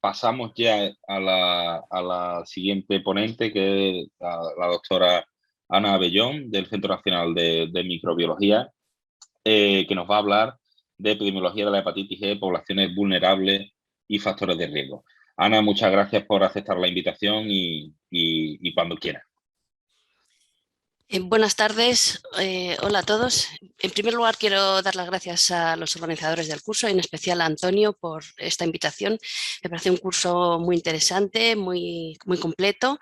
Pasamos ya a la siguiente ponente, que es la doctora Ana Abellón, del Centro Nacional de Microbiología, que nos va a hablar de epidemiología de la hepatitis E, poblaciones vulnerables y factores de riesgo. Ana, muchas gracias por aceptar la invitación y cuando quieras. Buenas tardes, hola a todos. En primer lugar, quiero dar las gracias a los organizadores del curso, en especial a Antonio, por esta invitación. Me parece un curso muy interesante, muy completo,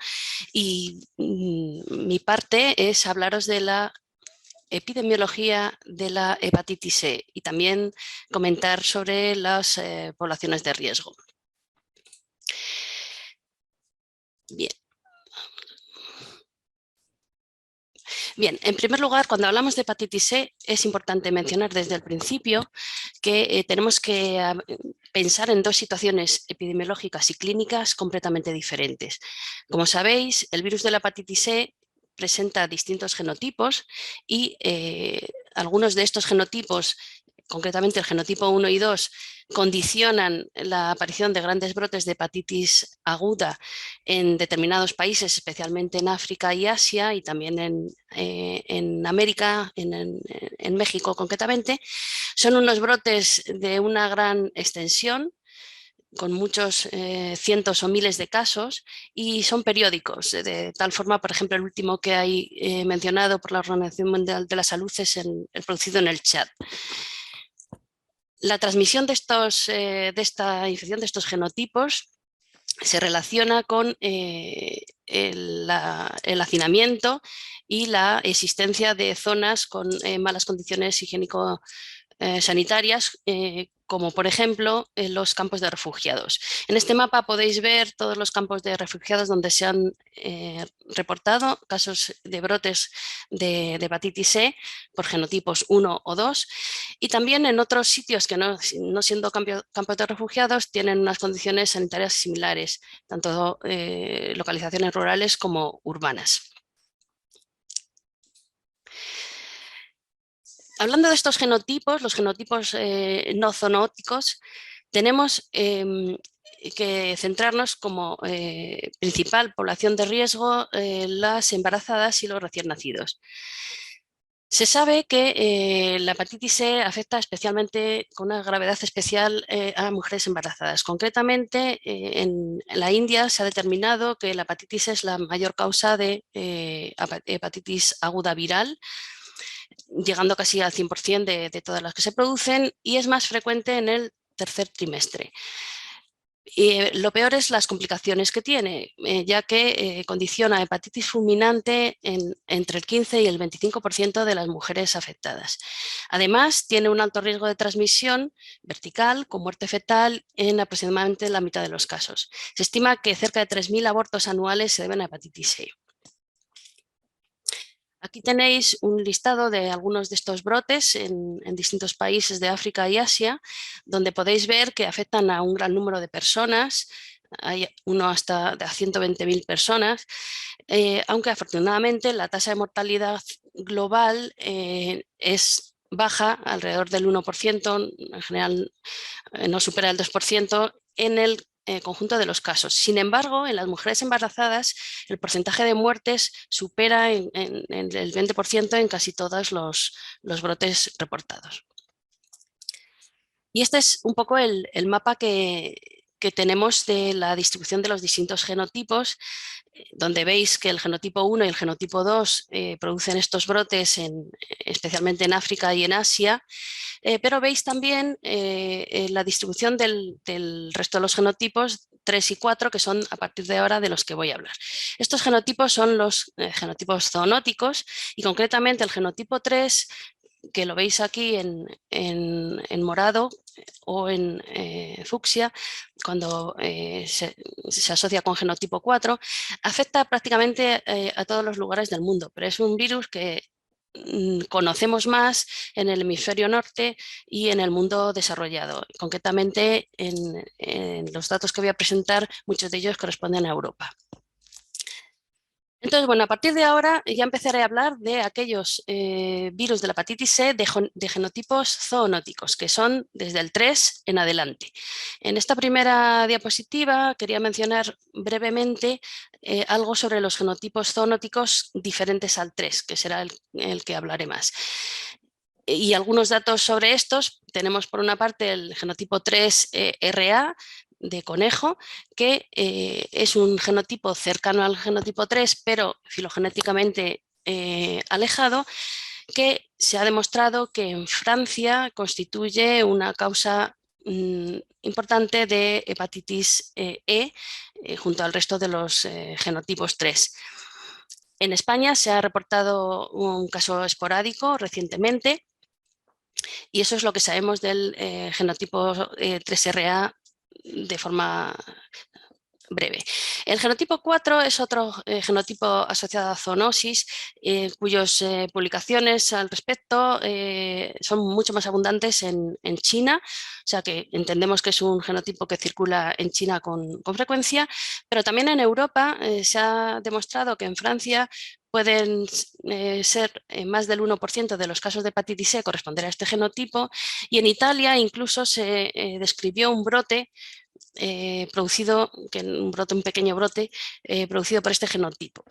y mi parte es hablaros de la epidemiología de la hepatitis E y también comentar sobre las poblaciones de riesgo. Bien. Bien, en primer lugar, cuando hablamos de hepatitis E, es importante mencionar desde el principio que tenemos que pensar en dos situaciones epidemiológicas y clínicas completamente diferentes. Como sabéis, el virus de la hepatitis E presenta distintos genotipos y algunos de estos genotipos, concretamente el genotipo 1 y 2, condicionan la aparición de grandes brotes de hepatitis aguda en determinados países, especialmente en África y Asia, y también en América, en México concretamente. Son unos brotes de una gran extensión, con muchos cientos o miles de casos, y son periódicos, de tal forma, por ejemplo, el último que hay mencionado por la Organización Mundial de la Salud es el producido en el Chad. La transmisión de esta infección, de estos genotipos, se relaciona con el hacinamiento y la existencia de zonas con malas condiciones higiénico-sanitarias, como por ejemplo los campos de refugiados. En este mapa podéis ver todos los campos de refugiados donde se han reportado casos de brotes de hepatitis E por genotipos 1 o 2, y también en otros sitios que no siendo campos de refugiados tienen unas condiciones sanitarias similares, tanto localizaciones rurales como urbanas. Hablando de estos genotipos, los genotipos no zoonóticos, tenemos que centrarnos como principal población de riesgo las embarazadas y los recién nacidos. Se sabe que la hepatitis E afecta especialmente, con una gravedad especial, a mujeres embarazadas. Concretamente, en la India se ha determinado que la hepatitis E es la mayor causa de hepatitis aguda viral, llegando casi al 100% de todas las que se producen, y es más frecuente en el tercer trimestre. Y lo peor es las complicaciones que tiene, ya que condiciona hepatitis fulminante entre el 15 y el 25% de las mujeres afectadas. Además, tiene un alto riesgo de transmisión vertical con muerte fetal en aproximadamente la mitad de los casos. Se estima que cerca de 3.000 abortos anuales se deben a hepatitis E. Aquí tenéis un listado de algunos de estos brotes en distintos países de África y Asia, donde podéis ver que afectan a un gran número de personas. Hay uno hasta a 120.000 personas, aunque afortunadamente la tasa de mortalidad global es baja, alrededor del 1%, en general no supera el 2% en el conjunto de los casos. Sin embargo, en las mujeres embarazadas el porcentaje de muertes supera en el 20% en casi todos los brotes reportados. Y este es un poco el mapa que tenemos de la distribución de los distintos genotipos, donde veis que el genotipo 1 y el genotipo 2 producen estos brotes especialmente en África y en Asia, pero veis también la distribución del resto de los genotipos 3 y 4, que son a partir de ahora de los que voy a hablar. Estos genotipos son los genotipos zoonóticos, y concretamente el genotipo 3, que lo veis aquí en morado o en fucsia, cuando se asocia con genotipo 4, afecta prácticamente a todos los lugares del mundo, pero es un virus que conocemos más en el hemisferio norte y en el mundo desarrollado. Concretamente, en los datos que voy a presentar, muchos de ellos corresponden a Europa. Entonces, bueno, a partir de ahora ya empezaré a hablar de aquellos virus de la hepatitis C de genotipos zoonóticos, que son desde el 3 en adelante. En esta primera diapositiva quería mencionar brevemente algo sobre los genotipos zoonóticos diferentes al 3, que será el que hablaré más. Y algunos datos sobre estos, tenemos por una parte el genotipo 3RA, de conejo, que es un genotipo cercano al genotipo 3, pero filogenéticamente alejado, que se ha demostrado que en Francia constituye una causa importante de hepatitis junto al resto de los genotipos 3. En España se ha reportado un caso esporádico recientemente y eso es lo que sabemos del genotipo 3RA de forma breve. El genotipo 4 es otro genotipo asociado a zoonosis, cuyas publicaciones al respecto son mucho más abundantes en China, o sea que entendemos que es un genotipo que circula en China con frecuencia, pero también en Europa se ha demostrado que en Francia pueden ser más del 1% de los casos de hepatitis C corresponder a este genotipo, y en Italia incluso se describió un brote un pequeño brote producido por este genotipo.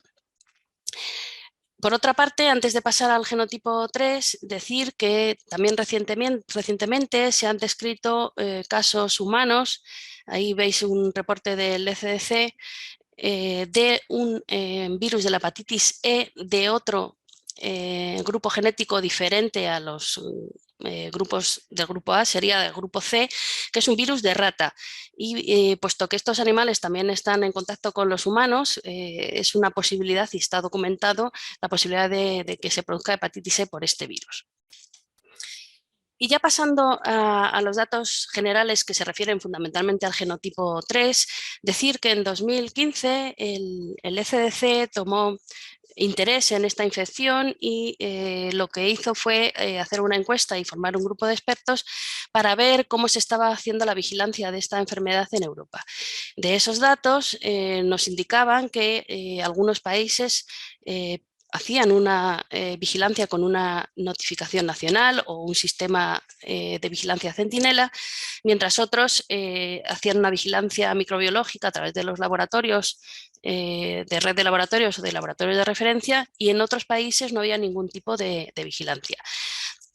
Por otra parte, antes de pasar al genotipo 3, decir que también recientemente se han descrito casos humanos, ahí veis un reporte del ECDC, de un virus de la hepatitis E de otro grupo genético diferente a los grupos del grupo A, sería del grupo C, que es un virus de rata. Y puesto que estos animales también están en contacto con los humanos, es una posibilidad y está documentado la posibilidad de que se produzca hepatitis C por este virus. Y ya pasando a los datos generales que se refieren fundamentalmente al genotipo 3, decir que en 2015 el ECDC tomó interés en esta infección y lo que hizo fue hacer una encuesta y formar un grupo de expertos para ver cómo se estaba haciendo la vigilancia de esta enfermedad en Europa. De esos datos nos indicaban que algunos países hacían una vigilancia con una notificación nacional o un sistema de vigilancia centinela, mientras otros hacían una vigilancia microbiológica a través de los laboratorios, de red de laboratorios o de laboratorios de referencia, y en otros países no había ningún tipo de vigilancia.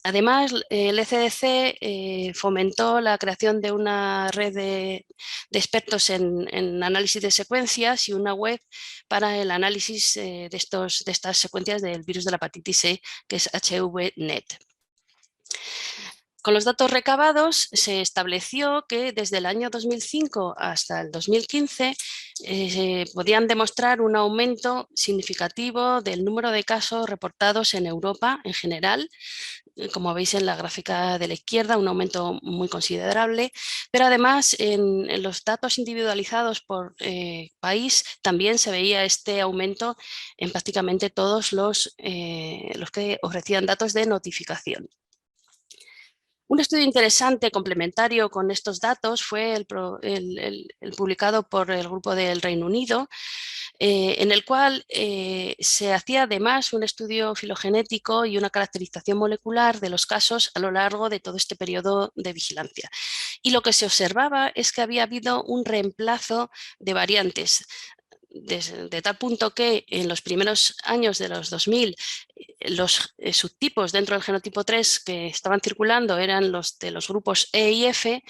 Además, el ECDC fomentó la creación de una red de expertos en análisis de secuencias y una web para el análisis de estas secuencias del virus de la hepatitis C, que es HVNet. Con los datos recabados se estableció que desde el año 2005 hasta el 2015 podían demostrar un aumento significativo del número de casos reportados en Europa en general, como veis en la gráfica de la izquierda, un aumento muy considerable, pero además en los datos individualizados por país también se veía este aumento en prácticamente todos los que ofrecían datos de notificación. Un estudio interesante complementario con estos datos fue el publicado por el grupo del Reino Unido, en el cual se hacía además un estudio filogenético y una caracterización molecular de los casos a lo largo de todo este periodo de vigilancia. Y lo que se observaba es que había habido un reemplazo de variantes, de tal punto que en los primeros años de los 2000 los subtipos dentro del genotipo 3 que estaban circulando eran los de los grupos E y F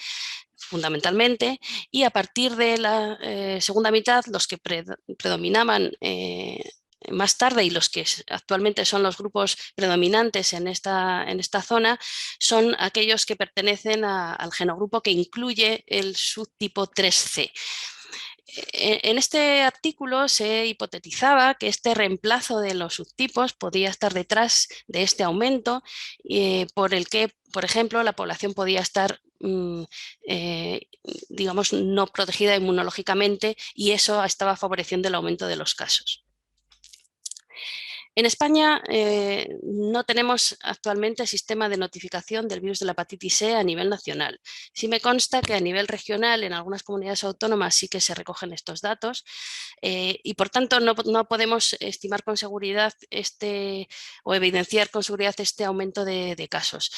fundamentalmente, y a partir de la segunda mitad los que predominaban más tarde y los que actualmente son los grupos predominantes en esta zona son aquellos que pertenecen al genogrupo que incluye el subtipo 3C. En este artículo se hipotetizaba que este reemplazo de los subtipos podía estar detrás de este aumento por el que, por ejemplo, la población podía estar digamos, no protegida inmunológicamente, y eso estaba favoreciendo el aumento de los casos. En España no tenemos actualmente sistema de notificación del virus de la hepatitis C a nivel nacional. Sí me consta que a nivel regional en algunas comunidades autónomas sí que se recogen estos datos y por tanto no podemos estimar con seguridad o evidenciar con seguridad este aumento de casos.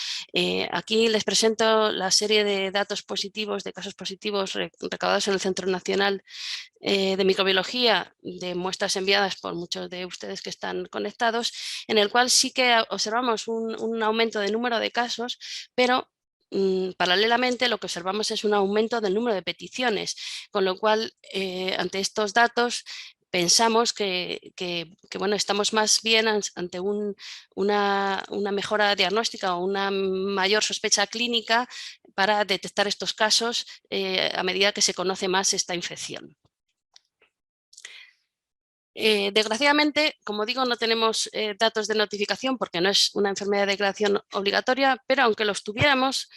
Aquí les presento la serie de datos positivos, de casos positivos recabados en el Centro Nacional de Microbiología, de muestras enviadas por muchos de ustedes que están conectados, en el cual sí que observamos un aumento de número de casos, pero paralelamente lo que observamos es un aumento del número de peticiones, con lo cual ante estos datos pensamos bueno, estamos más bien ante una mejora diagnóstica o una mayor sospecha clínica para detectar estos casos a medida que se conoce más esta infección. Desgraciadamente, como digo, no tenemos datos de notificación porque no es una enfermedad de declaración obligatoria, pero aunque los tuviéramos,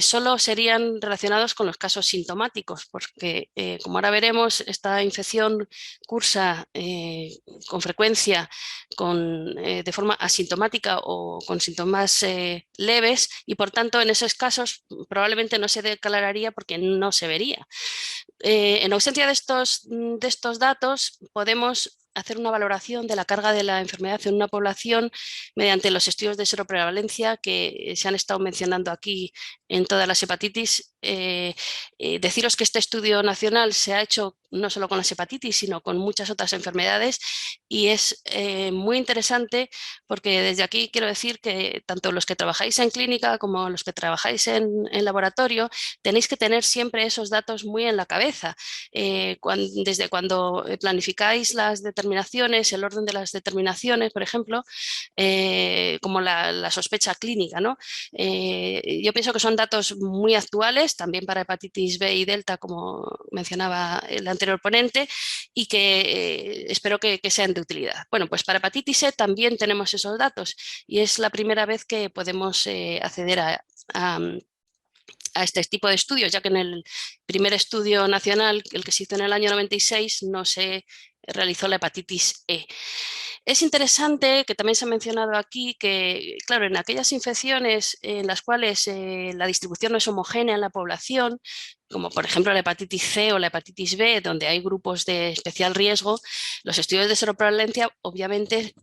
solo serían relacionados con los casos sintomáticos, porque como ahora veremos, esta infección cursa con frecuencia de forma asintomática o con síntomas leves y por tanto en esos casos probablemente no se declararía porque no se vería. En ausencia de estos datos, podemos hacer una valoración de la carga de la enfermedad en una población mediante los estudios de seroprevalencia que se han estado mencionando aquí en todas las hepatitis. Deciros que este estudio nacional se ha hecho no solo con las hepatitis, sino con muchas otras enfermedades y es muy interesante porque desde aquí quiero decir que tanto los que trabajáis en clínica como los que trabajáis en laboratorio tenéis que tener siempre esos datos muy en la cabeza. Desde cuando planificáis las determinaciones, el orden de las determinaciones, por ejemplo, como la sospecha clínica, ¿no? Yo pienso que son datos muy actuales, también para hepatitis B y delta, como mencionaba el anterior ponente, y que espero que sean de utilidad. Bueno, pues para hepatitis C también tenemos esos datos y es la primera vez que podemos acceder a este tipo de estudios, ya que en el primer estudio nacional, el que se hizo en el año 96, no se realizó la hepatitis E. Es interesante que también se ha mencionado aquí que, claro, en aquellas infecciones en las cuales la distribución no es homogénea en la población, como por ejemplo la hepatitis C o la hepatitis B, donde hay grupos de especial riesgo, los estudios de seroprevalencia obviamente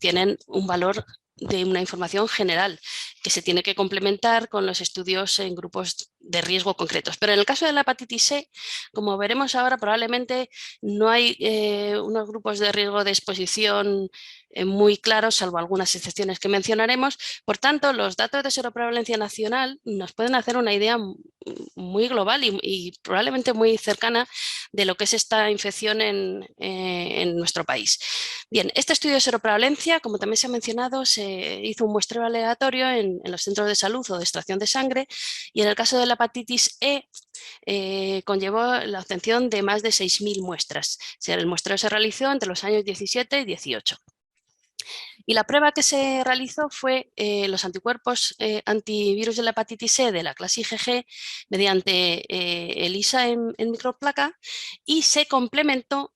tienen un valor de una información general que se tiene que complementar con los estudios en grupos de riesgo concretos. Pero en el caso de la hepatitis C, como veremos ahora, probablemente no hay unos grupos de riesgo de exposición muy claros, salvo algunas excepciones que mencionaremos. Por tanto, los datos de seroprevalencia nacional nos pueden hacer una idea muy global y probablemente muy cercana de lo que es esta infección en nuestro país. Bien, este estudio de seroprevalencia, como también se ha mencionado, se hizo un muestreo aleatorio en los centros de salud o de extracción de sangre y en el caso de la hepatitis E conllevó la obtención de más de 6.000 muestras. El muestreo se realizó entre los años 17 y 18. Y la prueba que se realizó fue los anticuerpos antivirus de la hepatitis C de la clase IgG mediante ELISA en microplaca y se complementó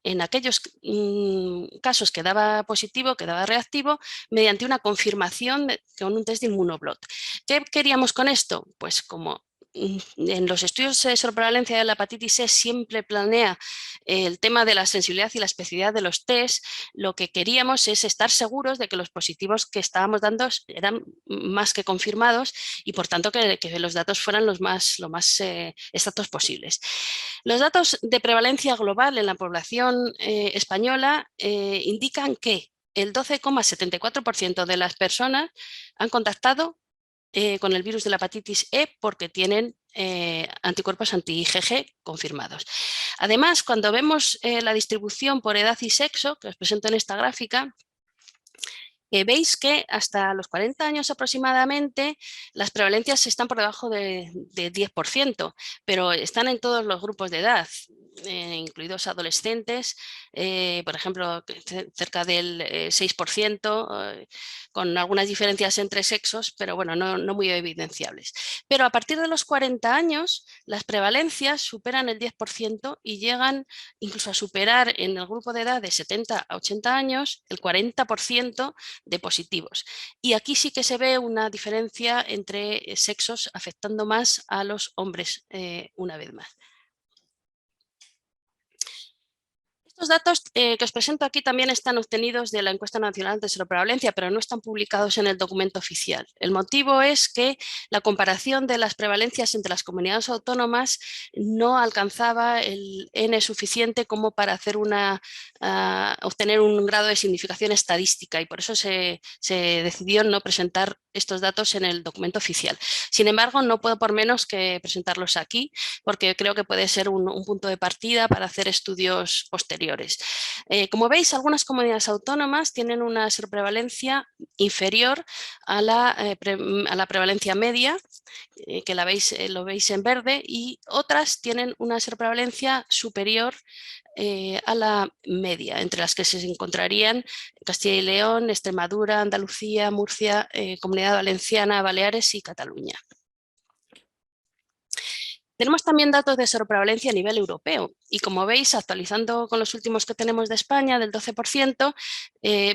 en aquellos casos que daba positivo, que daba reactivo, mediante una confirmación con un test de inmunoblot. ¿Qué queríamos con esto? Pues como en los estudios de seroprevalencia de la hepatitis C siempre planea el tema de la sensibilidad y la especificidad de los test, lo que queríamos es estar seguros de que los positivos que estábamos dando eran más que confirmados y por tanto que los datos fueran lo más exactos posibles. Los datos de prevalencia global en la población española indican que el 12,74% de las personas han contactado con el virus de la hepatitis E porque tienen anticuerpos anti-IgG confirmados. Además, cuando vemos la distribución por edad y sexo, que os presento en esta gráfica, veis que hasta los 40 años aproximadamente las prevalencias están por debajo de 10%, pero están en todos los grupos de edad. incluidos adolescentes, por ejemplo, cerca del 6%, con algunas diferencias entre sexos, pero bueno, no muy evidenciables. Pero a partir de los 40 años, las prevalencias superan el 10% y llegan incluso a superar en el grupo de edad de 70 a 80 años el 40% de positivos. Y aquí sí que se ve una diferencia entre sexos afectando más a los hombres una vez más. Estos datos que os presento aquí también están obtenidos de la Encuesta Nacional de Seroprevalencia, pero no están publicados en el documento oficial. El motivo es que la comparación de las prevalencias entre las comunidades autónomas no alcanzaba el N suficiente como para hacer obtener un grado de significación estadística, y por eso se decidió no presentar estos datos en el documento oficial. Sin embargo, no puedo por menos que presentarlos aquí, porque creo que puede ser un punto de partida para hacer estudios posteriores. Como veis, algunas comunidades autónomas tienen una seroprevalencia inferior a la prevalencia media, que lo veis en verde, y otras tienen una seroprevalencia superior a la media, entre las que se encontrarían Castilla y León, Extremadura, Andalucía, Murcia, Comunidad Valenciana, Baleares y Cataluña. Tenemos también datos de seroprevalencia a nivel europeo, y como veis, actualizando con los últimos que tenemos de España, del 12%,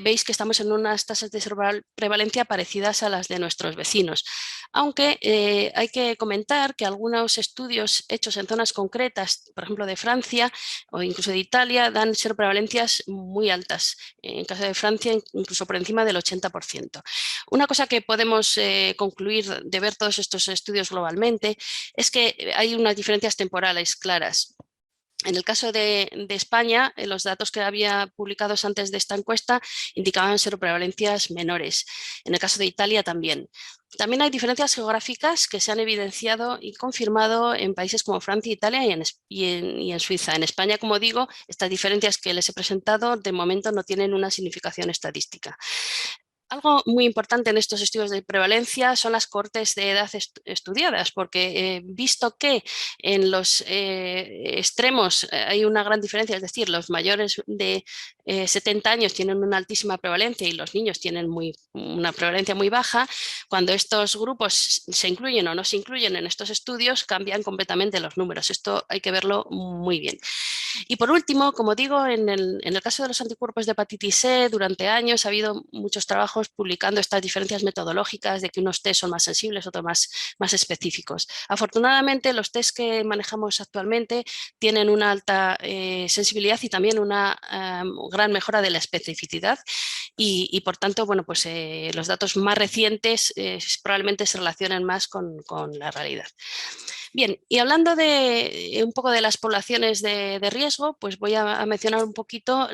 veis que estamos en unas tasas de seroprevalencia parecidas a las de nuestros vecinos. Aunque hay que comentar que algunos estudios hechos en zonas concretas, por ejemplo de Francia o incluso de Italia, dan seroprevalencias muy altas. En caso de Francia, incluso por encima del 80%. Una cosa que podemos concluir de ver todos estos estudios globalmente es que hay unas diferencias temporales claras. En el caso de España, los datos que había publicados antes de esta encuesta indicaban seroprevalencias menores. En el caso de Italia también. También hay diferencias geográficas que se han evidenciado y confirmado en países como Francia, Italia y en Suiza. En España, como digo, estas diferencias que les he presentado de momento no tienen una significación estadística. Algo muy importante en estos estudios de prevalencia son las cohortes de edad estudiadas, porque visto que en los extremos hay una gran diferencia, es decir, los mayores de 70 años tienen una altísima prevalencia y los niños tienen una prevalencia muy baja, cuando estos grupos se incluyen o no se incluyen en estos estudios, cambian completamente los números. Esto hay que verlo muy bien. Y por último, como digo, en el caso de los anticuerpos de hepatitis C, durante años ha habido muchos trabajos publicando estas diferencias metodológicas de que unos test son más sensibles, otros más específicos. Afortunadamente, los test que manejamos actualmente tienen una alta sensibilidad y también una gran mejora de la especificidad, y por tanto, bueno, pues los datos más recientes probablemente se relacionen más con la realidad. Bien, y hablando de un poco de las poblaciones de riesgo, pues voy a mencionar un poquito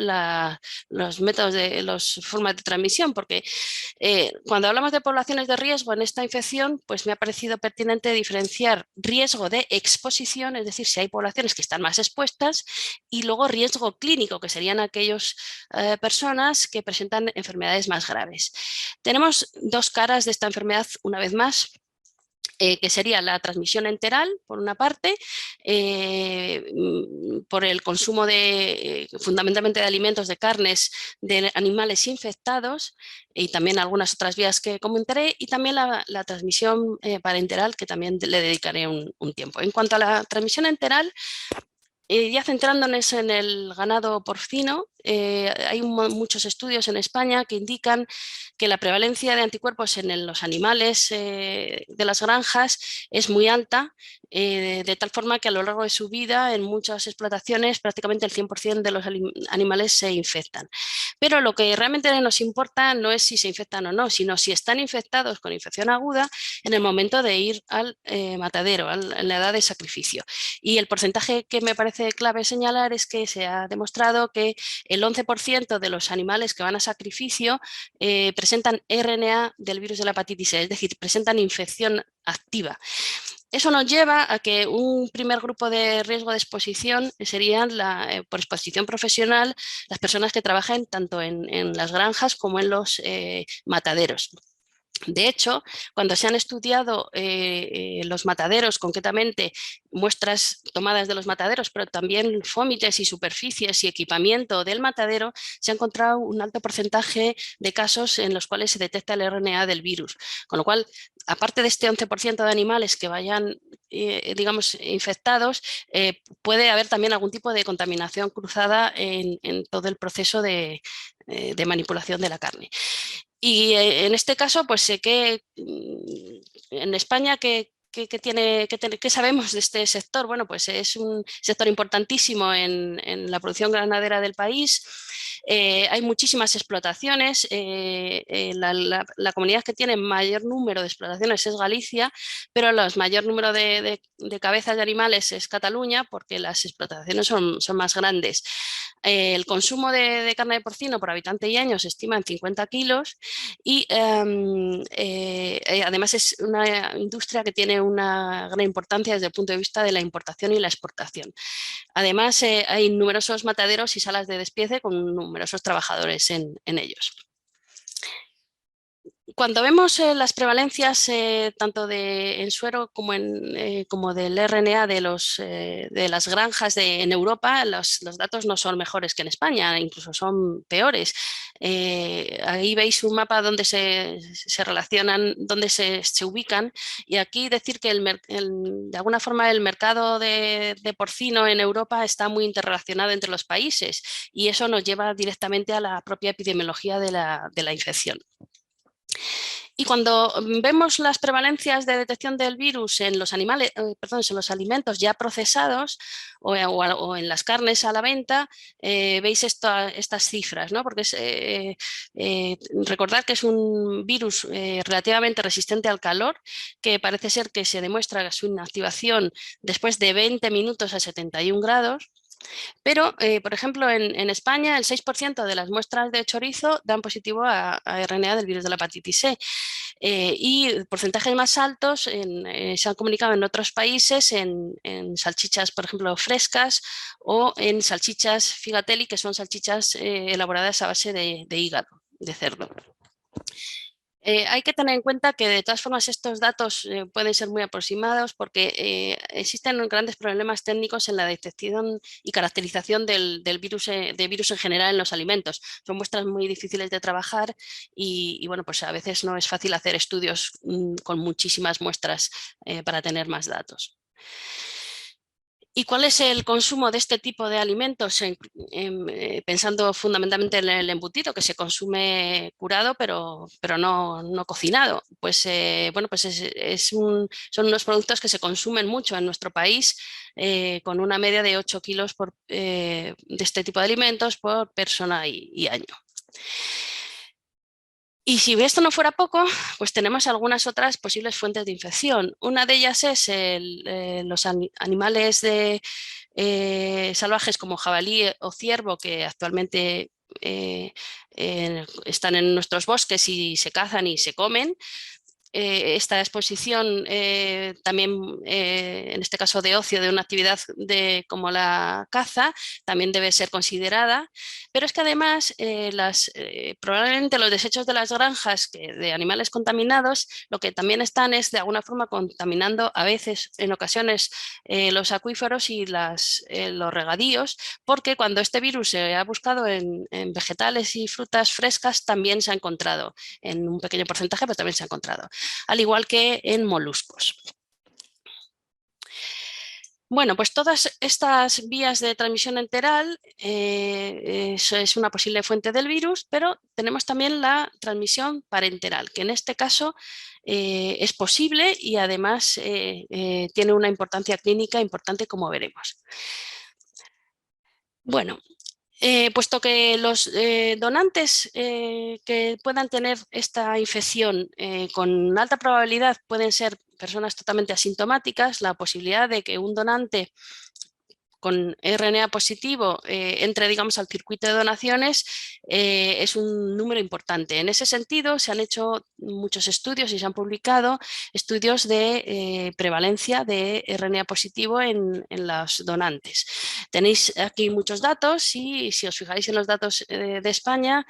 los métodos las formas de transmisión, porque cuando hablamos de poblaciones de riesgo en esta infección, pues me ha parecido pertinente diferenciar riesgo de exposición, es decir, si hay poblaciones que están más expuestas, y luego riesgo clínico, que serían aquellas personas que presentan enfermedades más graves. Tenemos dos caras de esta enfermedad, una vez más. Que sería la transmisión enteral, por una parte, por el consumo fundamentalmente de alimentos, de carnes de animales infectados, y también algunas otras vías que comentaré, y también la transmisión parenteral, que también le dedicaré un tiempo. En cuanto a la transmisión enteral, ya centrándonos en el ganado porcino, hay muchos estudios en España que indican que la prevalencia de anticuerpos en los animales de las granjas es muy alta, de tal forma que a lo largo de su vida en muchas explotaciones prácticamente el 100% de los animales se infectan. Pero lo que realmente nos importa no es si se infectan o no, sino si están infectados con infección aguda en el momento de ir al matadero, en la edad de sacrificio. Y el porcentaje que me parece clave señalar es que se ha demostrado que el 11% de los animales que van a sacrificio presentan RNA del virus de la hepatitis C, es decir, presentan infección activa. Eso nos lleva a que un primer grupo de riesgo de exposición serían, por exposición profesional, las personas que trabajan tanto en las granjas como en los mataderos. De hecho, cuando se han estudiado los mataderos, concretamente muestras tomadas de los mataderos, pero también fómites y superficies y equipamiento del matadero, se ha encontrado un alto porcentaje de casos en los cuales se detecta el RNA del virus. Con lo cual, aparte de este 11% de animales que vayan, digamos, infectados, puede haber también algún tipo de contaminación cruzada en todo el proceso de manipulación de la carne. Y en este caso, pues sé que en España, ¿qué sabemos de este sector? Bueno, pues es un sector importantísimo en la producción ganadera del país. Hay muchísimas explotaciones. La comunidad que tiene mayor número de explotaciones es Galicia, pero el mayor número de cabezas de animales es Cataluña, porque las explotaciones son más grandes. El consumo de carne de porcino por habitante y año se estima en 50 kilos y además es una industria que tiene una gran importancia desde el punto de vista de la importación y la exportación. Además, hay numerosos mataderos y salas de despiece con numerosos trabajadores en ellos. Cuando vemos las prevalencias tanto en suero como del RNA de las granjas en Europa, los datos no son mejores que en España, incluso son peores. Ahí veis un mapa donde se relacionan, donde se ubican, y aquí decir que de alguna forma el mercado de porcino en Europa está muy interrelacionado entre los países, y eso nos lleva directamente a la propia epidemiología de la infección. Y cuando vemos las prevalencias de detección del virus en los animales, perdón, en los alimentos ya procesados o en las carnes a la venta, veis estas cifras, ¿no? Porque recordad que es un virus relativamente resistente al calor, que parece ser que se demuestra su inactivación después de 20 minutos a 71 grados. Pero, por ejemplo, en España el 6% de las muestras de chorizo dan positivo a RNA del virus de la hepatitis C. Y porcentajes más altos se han comunicado en otros países en salchichas, por ejemplo, frescas, o en salchichas figatelli, que son salchichas elaboradas a base de hígado de cerdo. Hay que tener en cuenta que de todas formas estos datos pueden ser muy aproximados porque existen grandes problemas técnicos en la detección y caracterización del virus, de virus en general en los alimentos. Son muestras muy difíciles de trabajar y bueno, pues a veces no es fácil hacer estudios con muchísimas muestras para tener más datos. ¿Y cuál es el consumo de este tipo de alimentos? Pensando fundamentalmente en el embutido, que se consume curado, pero no cocinado. Pues bueno, pues son unos productos que se consumen mucho en nuestro país, con una media de 8 kilos de este tipo de alimentos por persona y año. Y si esto no fuera poco, pues tenemos algunas otras posibles fuentes de infección. Una de ellas es los animales salvajes como jabalí o ciervo, que actualmente están en nuestros bosques y se cazan y se comen. Esta exposición también, en este caso de ocio, de una actividad como la caza, también debe ser considerada, pero es que además probablemente los desechos de las granjas de animales contaminados, lo que también están es de alguna forma contaminando a veces, en ocasiones, los acuíferos y los regadíos, porque cuando este virus se ha buscado en vegetales y frutas frescas, también se ha encontrado, en un pequeño porcentaje, pero también se ha encontrado, al igual que en moluscos. Bueno, pues todas estas vías de transmisión enteral es una posible fuente del virus, pero tenemos también la transmisión parenteral, que en este caso es posible y además tiene una importancia clínica importante, como veremos. Bueno, puesto que los donantes que puedan tener esta infección con alta probabilidad pueden ser personas totalmente asintomáticas, la posibilidad de que un donante con RNA positivo entre, digamos, al circuito de donaciones es un número importante. En ese sentido, se han hecho muchos estudios y se han publicado estudios de prevalencia de RNA positivo en los donantes. Tenéis aquí muchos datos y si os fijáis en los datos de España,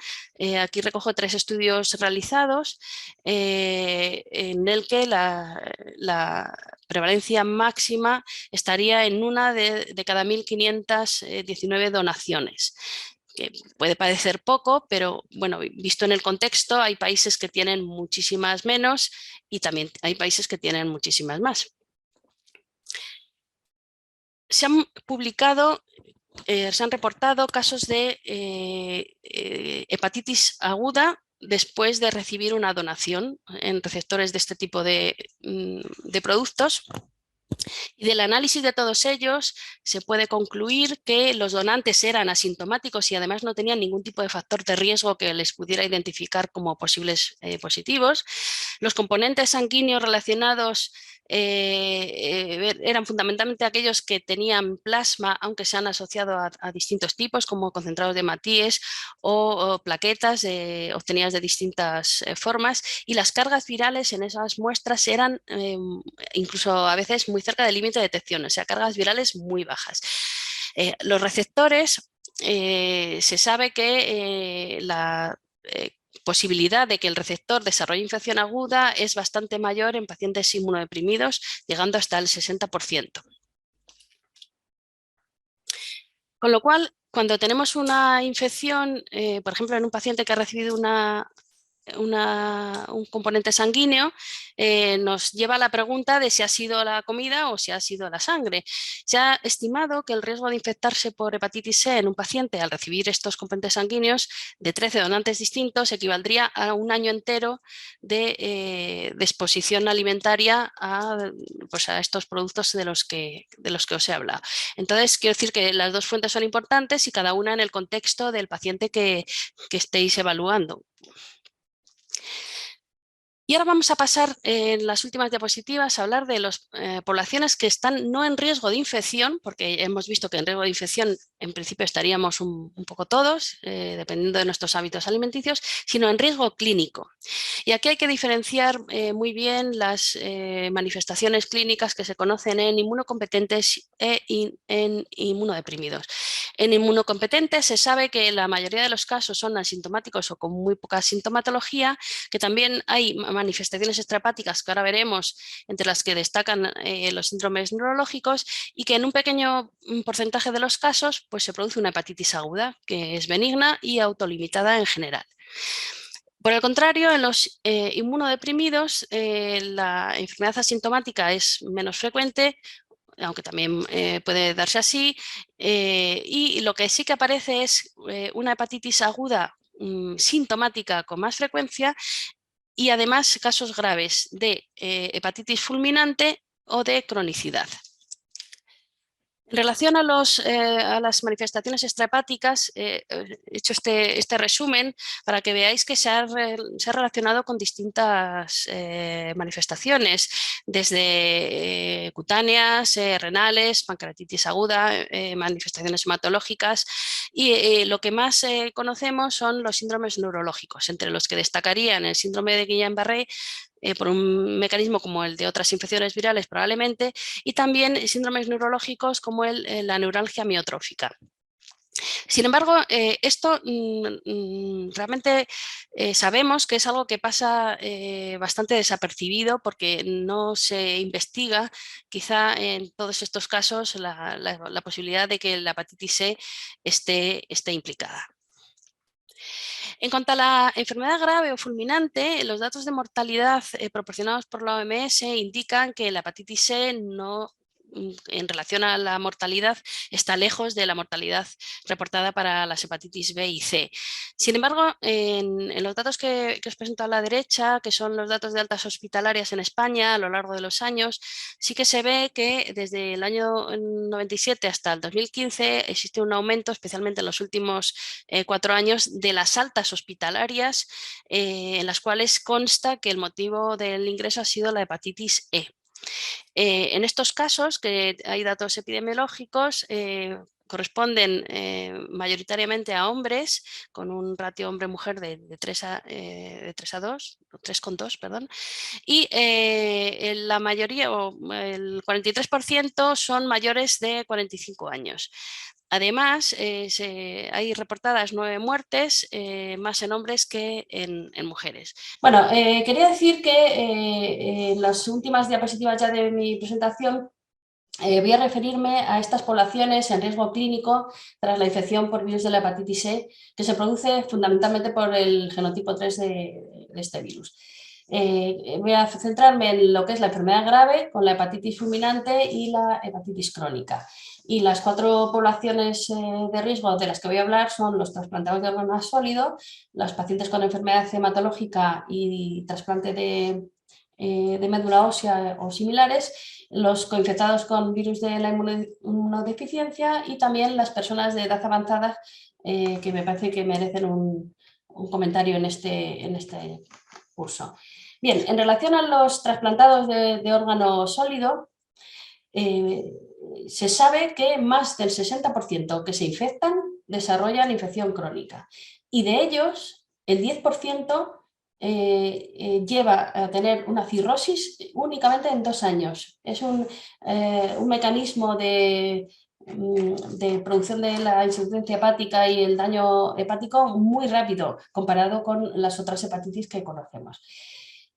aquí recojo 3 estudios realizados en el que la prevalencia máxima estaría en una de cada 1.519 donaciones, que puede parecer poco, pero bueno, visto en el contexto, hay países que tienen muchísimas menos y también hay países que tienen muchísimas más. Se han publicado, se han reportado casos de hepatitis aguda después de recibir una donación en receptores de este tipo de productos. Y del análisis de todos ellos se puede concluir que los donantes eran asintomáticos y además no tenían ningún tipo de factor de riesgo que les pudiera identificar como posibles positivos. Los componentes sanguíneos relacionados eran fundamentalmente aquellos que tenían plasma, aunque se han asociado a distintos tipos, como concentrados de Matías o plaquetas obtenidas de distintas formas, y las cargas virales en esas muestras eran incluso a veces muy cerca del límite de detección, o sea, cargas virales muy bajas. Los receptores, se sabe que la posibilidad de que el receptor desarrolle infección aguda es bastante mayor en pacientes inmunodeprimidos, llegando hasta el 60%. Con lo cual, cuando tenemos una infección, por ejemplo, en un paciente que ha recibido un componente sanguíneo, nos lleva a la pregunta de si ha sido la comida o si ha sido la sangre. Se ha estimado que el riesgo de infectarse por hepatitis C en un paciente al recibir estos componentes sanguíneos de 13 donantes distintos equivaldría a un año entero de exposición alimentaria pues a estos productos de los que os he hablado. Entonces, quiero decir que las dos fuentes son importantes y cada una en el contexto del paciente que estéis evaluando. Y ahora vamos a pasar en las últimas diapositivas a hablar de las poblaciones que están no en riesgo de infección, porque hemos visto que en riesgo de infección en principio estaríamos un poco todos, dependiendo de nuestros hábitos alimenticios, sino en riesgo clínico. Y aquí hay que diferenciar muy bien las manifestaciones clínicas que se conocen en inmunocompetentes e en inmunodeprimidos. En inmunocompetentes se sabe que la mayoría de los casos son asintomáticos o con muy poca sintomatología, que también hay manifestaciones extrahepáticas que ahora veremos, entre las que destacan los síndromes neurológicos, y que en un pequeño porcentaje de los casos pues, se produce una hepatitis aguda, que es benigna y autolimitada en general. Por el contrario, en los inmunodeprimidos la enfermedad asintomática es menos frecuente, aunque también puede darse así, y lo que sí que aparece es una hepatitis aguda sintomática con más frecuencia y además casos graves de hepatitis fulminante o de cronicidad. En relación a las manifestaciones extrahepáticas, he hecho este resumen para que veáis que se ha relacionado con distintas manifestaciones, desde cutáneas, renales, pancreatitis aguda, manifestaciones hematológicas, y lo que más conocemos son los síndromes neurológicos, entre los que destacarían el síndrome de Guillain-Barré, por un mecanismo como el de otras infecciones virales probablemente, y también síndromes neurológicos como la neuralgia miotrófica. Sin embargo, esto realmente sabemos que es algo que pasa bastante desapercibido porque no se investiga quizá en todos estos casos la posibilidad de que la hepatitis C esté implicada. En cuanto a la enfermedad grave o fulminante, los datos de mortalidad proporcionados por la OMS indican que la hepatitis C en relación a la mortalidad está lejos de la mortalidad reportada para las hepatitis B y C. Sin embargo, en los datos que os presento a la derecha, que son los datos de altas hospitalarias en España a lo largo de los años, sí que se ve que desde el año 97 hasta el 2015 existe un aumento, especialmente en los últimos 4 años, de las altas hospitalarias en las cuales consta que el motivo del ingreso ha sido la hepatitis E. En estos casos, que hay datos epidemiológicos, corresponden mayoritariamente a hombres, con un ratio hombre-mujer de 3 a 2, 3,2, perdón, y la mayoría, o el 43%, son mayores de 45 años. Además, hay reportadas 9 muertes, más en hombres que en mujeres. Bueno, quería decir que en las últimas diapositivas ya de mi presentación voy a referirme a estas poblaciones en riesgo clínico tras la infección por virus de la hepatitis E, que se produce fundamentalmente por el genotipo 3 de este virus. Voy a centrarme en lo que es la enfermedad grave, con la hepatitis fulminante y la hepatitis crónica. Y las 4 poblaciones de riesgo de las que voy a hablar son los trasplantados de órgano sólido, los pacientes con enfermedad hematológica y trasplante de médula ósea o similares, los coinfectados con virus de la inmunodeficiencia y también las personas de edad avanzada que me parece que merecen un comentario en este curso. Bien, en relación a los trasplantados de órgano sólido, se sabe que más del 60% que se infectan desarrollan infección crónica y de ellos el 10% lleva a tener una cirrosis únicamente en 2 años. Es un mecanismo de producción de la insuficiencia hepática y el daño hepático muy rápido comparado con las otras hepatitis que conocemos.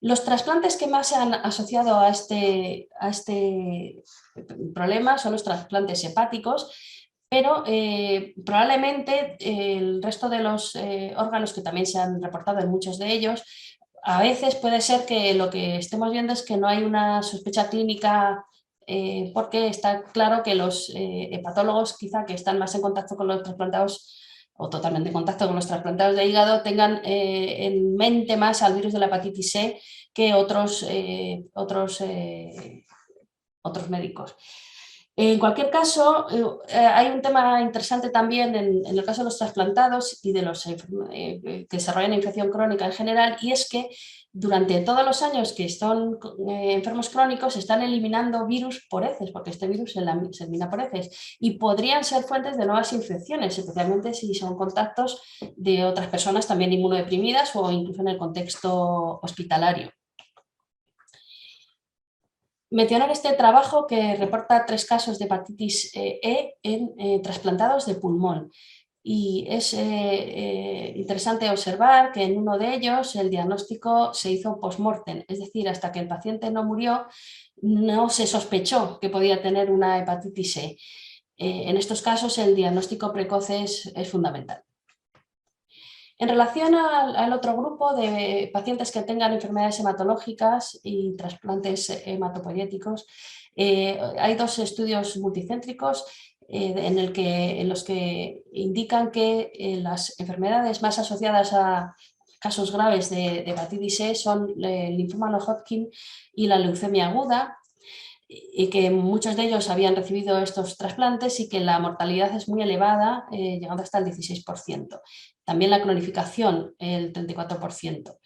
Los trasplantes que más se han asociado a este problema son los trasplantes hepáticos, pero probablemente el resto de los órganos que también se han reportado en muchos de ellos, a veces puede ser que lo que estemos viendo es que no hay una sospecha clínica porque está claro que los hepatólogos quizá que están más en contacto con los trasplantados o totalmente en contacto con los trasplantados de hígado tengan en mente más al virus de la hepatitis C que otros médicos. En cualquier caso, hay un tema interesante también en el caso de los trasplantados y de los que desarrollan infección crónica en general, y es que durante todos los años que están enfermos crónicos se están eliminando virus por heces, porque este virus se elimina por heces, y podrían ser fuentes de nuevas infecciones, especialmente si son contactos de otras personas también inmunodeprimidas o incluso en el contexto hospitalario. Mencionar este trabajo que reporta 3 casos de hepatitis E en trasplantados de pulmón. Y es interesante observar que en uno de ellos el diagnóstico se hizo post-mortem, es decir, hasta que el paciente no murió no se sospechó que podía tener una hepatitis E. En estos casos el diagnóstico precoz es fundamental. En relación al otro grupo de pacientes que tengan enfermedades hematológicas y trasplantes hematopoyéticos, hay 2 estudios multicéntricos en los que indican que las enfermedades más asociadas a casos graves de hepatitis E son el linfoma no-Hodgkin y la leucemia aguda, y que muchos de ellos habían recibido estos trasplantes y que la mortalidad es muy elevada, llegando hasta el 16%. También la cronificación, el 34%.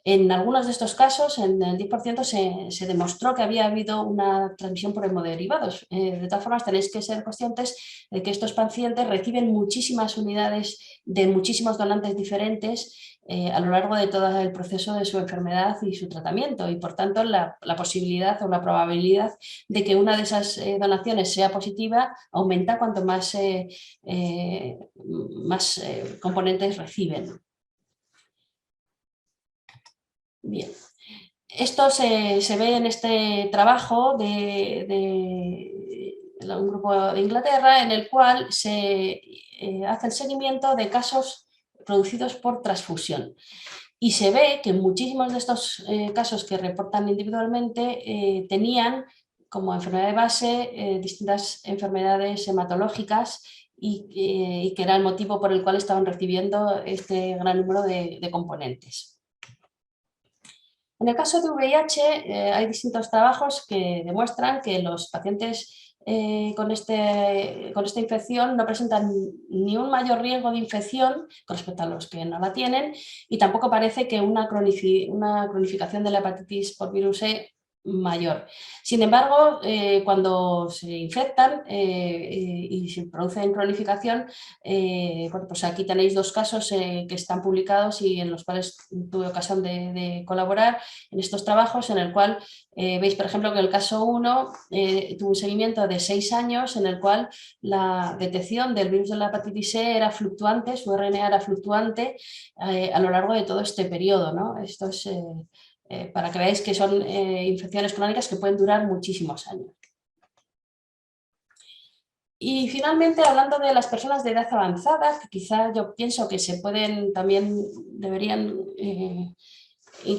En algunos de estos casos, en el 10%, se demostró que había habido una transmisión por hemoderivados. De todas formas, tenéis que ser conscientes de que estos pacientes reciben muchísimas unidades de muchísimos donantes diferentes a lo largo de todo el proceso de su enfermedad y su tratamiento, y por tanto la posibilidad o la probabilidad de que una de esas donaciones sea positiva aumenta cuanto más componentes reciben. Bien, esto se ve en este trabajo de un grupo de Inglaterra en el cual se hace el seguimiento de casos producidos por transfusión. Y se ve que muchísimos de estos casos que reportan individualmente tenían como enfermedad de base distintas enfermedades hematológicas y que era el motivo por el cual estaban recibiendo este gran número de componentes. En el caso de VIH hay distintos trabajos que demuestran que los pacientes con esta infección no presentan ni un mayor riesgo de infección con respecto a los que no la tienen, y tampoco parece que una cronificación de la hepatitis por virus E mayor. Sin embargo, cuando se infectan y se produce en cronificación, bueno, pues aquí tenéis 2 casos que están publicados y en los cuales tuve ocasión de colaborar en estos trabajos, en el cual veis, por ejemplo, que el caso 1 tuvo un seguimiento de 6 años en el cual la detección del virus de la hepatitis C era fluctuante, su RNA era fluctuante a lo largo de todo este periodo, ¿no? Esto es para que veáis que son infecciones crónicas que pueden durar muchísimos años. Y finalmente, hablando de las personas de edad avanzada, que quizá yo pienso que se pueden también, deberían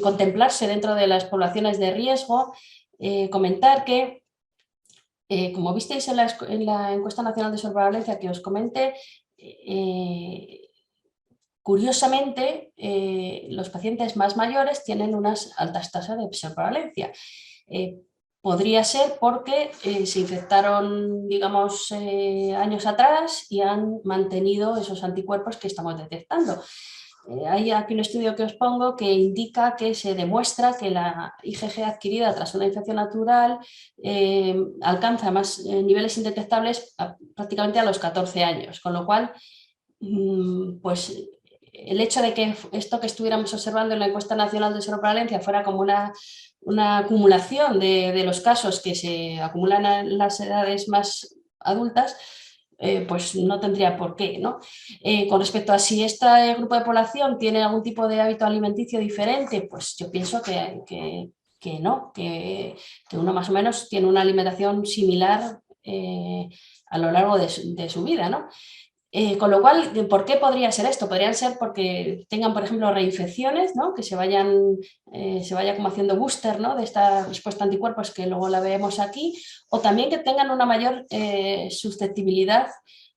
contemplarse dentro de las poblaciones de riesgo, comentar que, como visteis en la encuesta nacional de sobrevalencia que os comenté, curiosamente, los pacientes más mayores tienen unas altas tasas de sobrevalencia. Podría ser porque se infectaron, digamos, años atrás y han mantenido esos anticuerpos que estamos detectando. Hay aquí un estudio que os pongo que indica que se demuestra que la IgG adquirida tras una infección natural alcanza más niveles indetectables prácticamente a los 14 años, con lo cual, pues el hecho de que esto que estuviéramos observando en la encuesta nacional de seroprevalencia fuera como una acumulación de los casos que se acumulan en las edades más adultas, pues no tendría por qué, ¿no? Con respecto a si este grupo de población tiene algún tipo de hábito alimenticio diferente, pues yo pienso que no, que uno más o menos tiene una alimentación similar a lo largo de su vida, ¿no? Con lo cual, ¿por qué podría ser esto? Podrían ser porque tengan, por ejemplo, reinfecciones, ¿no? Que se vaya como haciendo booster, ¿no? De esta respuesta a anticuerpos que luego la vemos aquí, o también que tengan una mayor susceptibilidad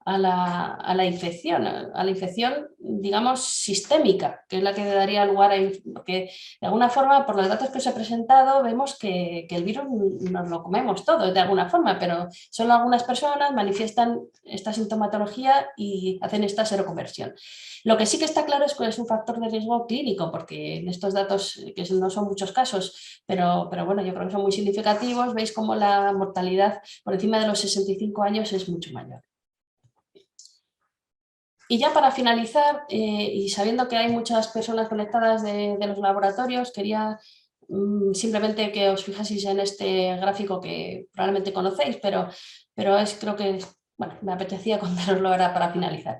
a la infección, digamos, sistémica, que es la que daría lugar a... Porque de alguna forma, por los datos que os he presentado, vemos que el virus nos lo comemos todo de alguna forma, pero solo algunas personas manifiestan esta sintomatología y hacen esta seroconversión. Lo que sí que está claro es que es un factor de riesgo clínico, porque en estos datos, que no son muchos casos, pero bueno, yo creo que son muy significativos, veis como la mortalidad por encima de los 65 años es mucho mayor. Y ya para finalizar, y sabiendo que hay muchas personas conectadas de los laboratorios, quería simplemente que os fijaseis en este gráfico que probablemente conocéis, pero creo que, bueno, me apetecía contároslo ahora para finalizar.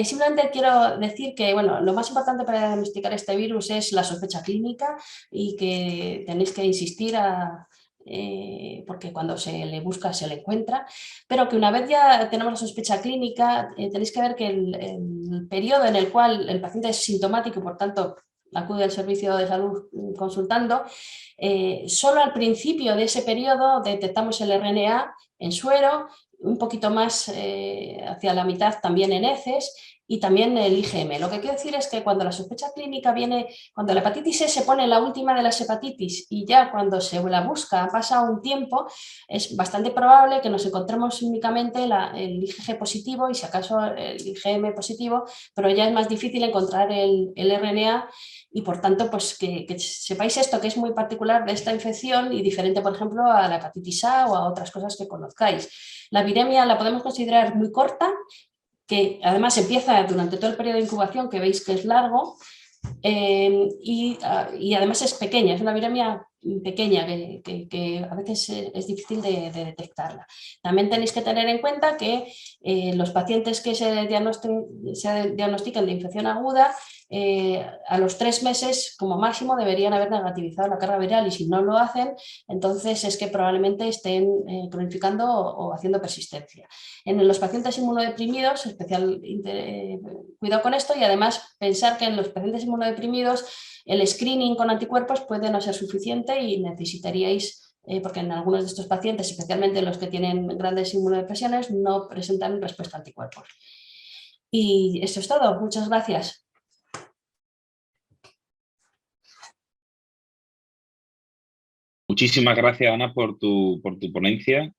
Simplemente quiero decir que, bueno, lo más importante para diagnosticar este virus es la sospecha clínica y que tenéis que insistir porque cuando se le busca se le encuentra, pero que una vez ya tenemos la sospecha clínica, tenéis que ver que el periodo en el cual el paciente es sintomático y por tanto acude al servicio de salud consultando, solo al principio de ese periodo detectamos el RNA en suero, un poquito más hacia la mitad también en heces y también el IgM. Lo que quiero decir es que cuando la sospecha clínica viene, cuando la hepatitis C se pone la última de las hepatitis y ya cuando se la busca pasa un tiempo, es bastante probable que nos encontremos únicamente el IgG positivo y si acaso el IgM positivo, pero ya es más difícil encontrar el RNA y por tanto pues que sepáis esto que es muy particular de esta infección y diferente por ejemplo a la hepatitis A o a otras cosas que conozcáis. La viremia la podemos considerar muy corta, que además empieza durante todo el periodo de incubación, que veis que es largo, y además es pequeña, es una viremia pequeña que a veces es difícil de detectarla. También tenéis que tener en cuenta que los pacientes que se diagnostican de infección aguda, a los 3 meses como máximo deberían haber negativizado la carga viral y si no lo hacen, entonces es que probablemente estén cronificando o haciendo persistencia. En los pacientes inmunodeprimidos, especial cuidado con esto y además pensar que en los pacientes inmunodeprimidos el screening con anticuerpos puede no ser suficiente y necesitaríais, porque en algunos de estos pacientes, especialmente los que tienen grandes inmunodepresiones, no presentan respuesta a anticuerpos. Y esto es todo. Muchas gracias. Muchísimas gracias, Ana, por tu ponencia.